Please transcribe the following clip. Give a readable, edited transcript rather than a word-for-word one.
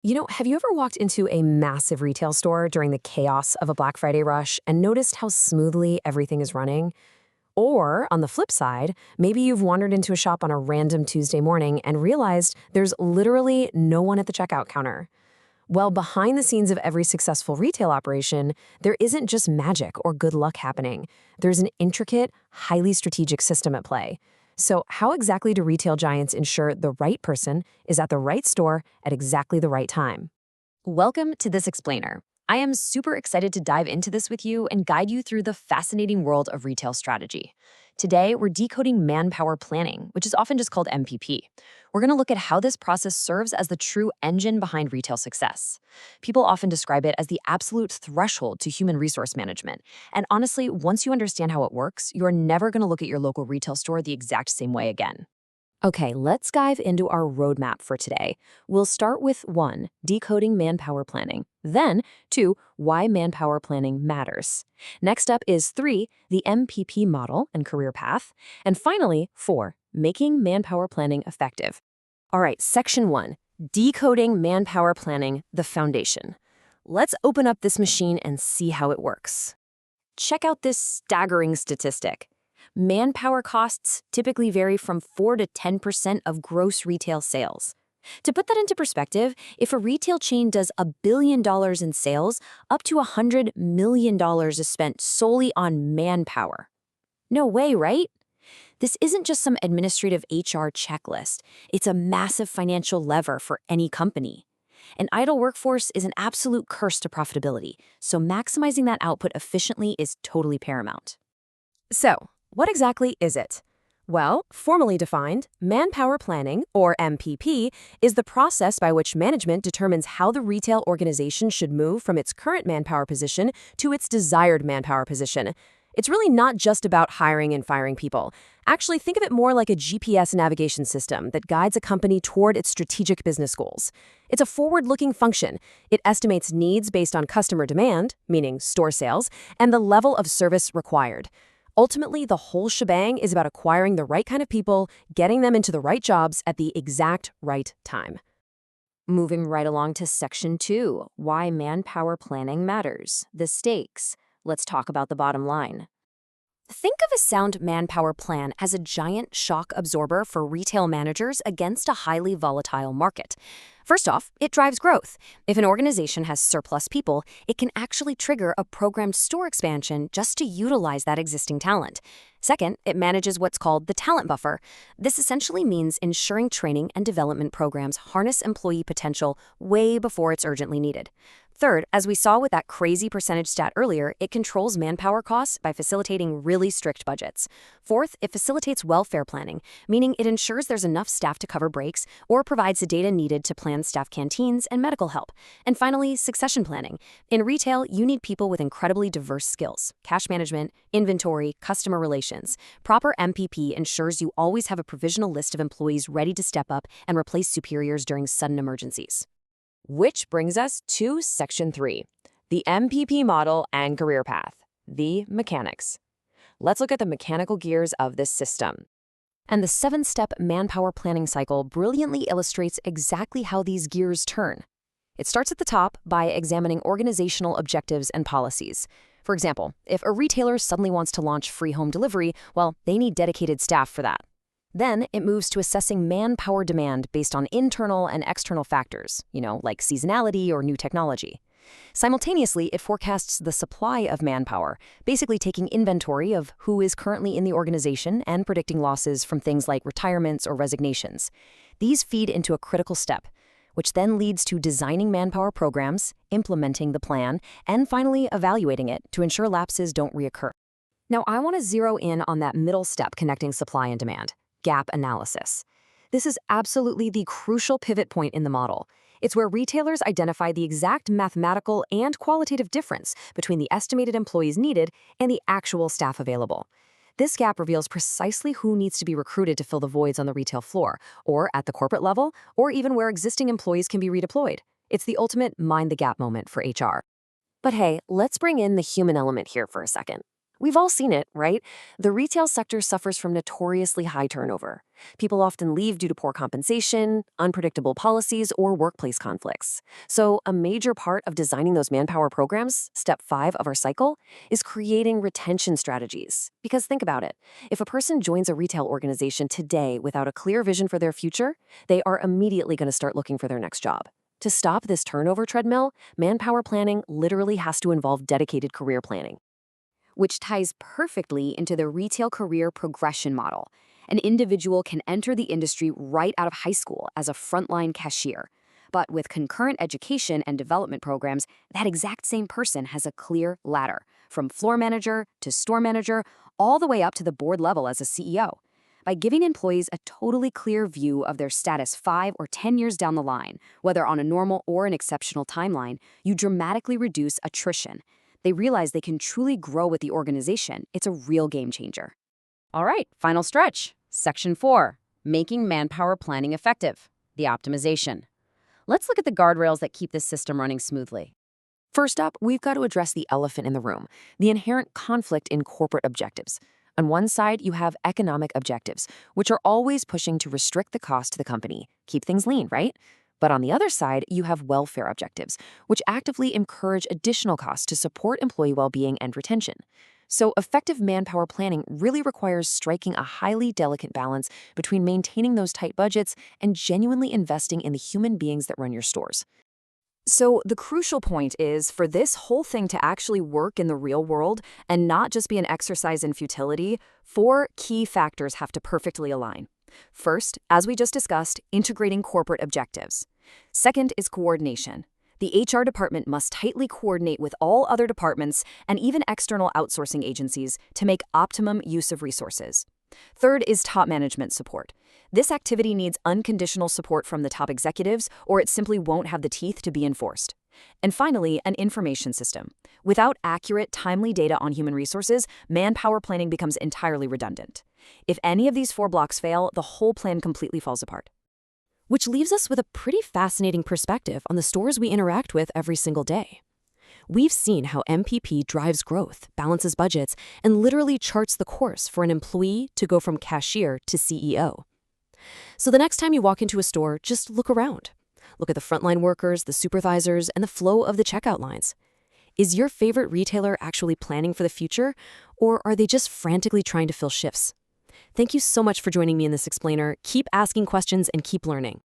Have you ever walked into a massive retail store during the chaos of a Black Friday rush and noticed how smoothly everything is running? Or, on the flip side, maybe you've wandered into a shop on a random Tuesday morning and realized there's literally no one at the checkout counter. Well, behind the scenes of every successful retail operation, there isn't just magic or good luck happening. There's an intricate, highly strategic system at play. So, how exactly do retail giants ensure the right person is at the right store at exactly the right time? Welcome to This Explainer. I am super excited to dive into this with you and guide you through the fascinating world of retail strategy. Today, we're decoding manpower planning, which is often just called MPP. We're going to look at how this process serves as the true engine behind retail success. People often describe it as the absolute threshold to human resource management. And honestly, once you understand how it works, you're never going to look at your local retail store the exact same way again. Okay, let's dive into our roadmap for today. We'll start with 1, decoding manpower planning. Then 2, why manpower planning matters. Next up is 3, the MPP model and career path. And finally, 4, making manpower planning effective. All right, section 1, decoding manpower planning, the foundation. Let's open up this machine and see how it works. Check out this staggering statistic. Manpower costs typically vary from 4 to 10% of gross retail sales. To put that into perspective, if a retail chain does $1 billion in sales, up to $100 million is spent solely on manpower. No way, right? This isn't just some administrative HR checklist. It's a massive financial lever for any company. An idle workforce is an absolute curse to profitability, so maximizing that output efficiently is totally paramount. So, what exactly is it? Well, formally defined, manpower planning, or MPP, is the process by which management determines how the retail organization should move from its current manpower position to its desired manpower position. It's really not just about hiring and firing people. Actually, think of it more like a GPS navigation system that guides a company toward its strategic business goals. It's a forward-looking function. It estimates needs based on customer demand, meaning store sales, and the level of service required. Ultimately, the whole shebang is about acquiring the right kind of people, getting them into the right jobs at the exact right time. Moving right along to section 2, why manpower planning matters, the stakes. Let's talk about the bottom line. Think of a sound manpower plan as a giant shock absorber for retail managers against a highly volatile market. First off, it drives growth. If an organization has surplus people, it can actually trigger a programmed store expansion just to utilize that existing talent. Second, it manages what's called the talent buffer. This essentially means ensuring training and development programs harness employee potential way before it's urgently needed. Third, as we saw with that crazy percentage stat earlier, it controls manpower costs by facilitating really strict budgets. Fourth, it facilitates welfare planning, meaning it ensures there's enough staff to cover breaks or provides the data needed to plan staff canteens and medical help. And finally, succession planning. In retail, you need people with incredibly diverse skills: cash management, inventory, customer relations. Proper MPP ensures you always have a provisional list of employees ready to step up and replace superiors during sudden emergencies. Which brings us to section 3, the MPP model and career path, the mechanics. Let's look at the mechanical gears of this system. And the 7-step manpower planning cycle brilliantly illustrates exactly how these gears turn. It starts at the top by examining organizational objectives and policies. For example, if a retailer suddenly wants to launch free home delivery, well, they need dedicated staff for that. Then it moves to assessing manpower demand based on internal and external factors, like seasonality or new technology. Simultaneously, it forecasts the supply of manpower, basically taking inventory of who is currently in the organization and predicting losses from things like retirements or resignations. These feed into a critical step, which then leads to designing manpower programs, implementing the plan, and finally evaluating it to ensure lapses don't reoccur. Now, I want to zero in on that middle step connecting supply and demand: gap analysis. This is absolutely the crucial pivot point in the model. It's where retailers identify the exact mathematical and qualitative difference between the estimated employees needed and the actual staff available. This gap reveals precisely who needs to be recruited to fill the voids on the retail floor, or at the corporate level, or even where existing employees can be redeployed. It's the ultimate mind the gap moment for HR. But hey, let's bring in the human element here for a second. We've all seen it, right? The retail sector suffers from notoriously high turnover. People often leave due to poor compensation, unpredictable policies, or workplace conflicts. So, a major part of designing those manpower programs, step 5 of our cycle, is creating retention strategies. Because think about it, if a person joins a retail organization today without a clear vision for their future, they are immediately going to start looking for their next job. To stop this turnover treadmill, manpower planning literally has to involve dedicated career planning. Which ties perfectly into the retail career progression model. An individual can enter the industry right out of high school as a frontline cashier. But with concurrent education and development programs, that exact same person has a clear ladder, from floor manager to store manager, all the way up to the board level as a CEO. By giving employees a totally clear view of their status 5 or 10 years down the line, whether on a normal or an exceptional timeline, you dramatically reduce attrition. They realize they can truly grow with the organization. It's a real game changer. All right, final stretch. Section 4, making manpower planning effective, the optimization. Let's look at the guardrails that keep this system running smoothly. First up, we've got to address the elephant in the room, the inherent conflict in corporate objectives. On one side, you have economic objectives, which are always pushing to restrict the cost to the company, keep things lean, right? But on the other side, you have welfare objectives, which actively encourage additional costs to support employee well-being and retention. So effective manpower planning really requires striking a highly delicate balance between maintaining those tight budgets and genuinely investing in the human beings that run your stores. So the crucial point is, for this whole thing to actually work in the real world and not just be an exercise in futility, 4 key factors have to perfectly align. First, as we just discussed, integrating corporate objectives. Second is coordination. The HR department must tightly coordinate with all other departments and even external outsourcing agencies to make optimum use of resources. Third is top management support. This activity needs unconditional support from the top executives, or it simply won't have the teeth to be enforced. And finally, an information system. Without accurate, timely data on human resources, manpower planning becomes entirely redundant. If any of these 4 blocks fail, the whole plan completely falls apart. Which leaves us with a pretty fascinating perspective on the stores we interact with every single day. We've seen how MPP drives growth, balances budgets, and literally charts the course for an employee to go from cashier to CEO. So the next time you walk into a store, just look around. Look at the frontline workers, the supervisors, and the flow of the checkout lines. Is your favorite retailer actually planning for the future, or are they just frantically trying to fill shifts? Thank you so much for joining me in this explainer. Keep asking questions and keep learning.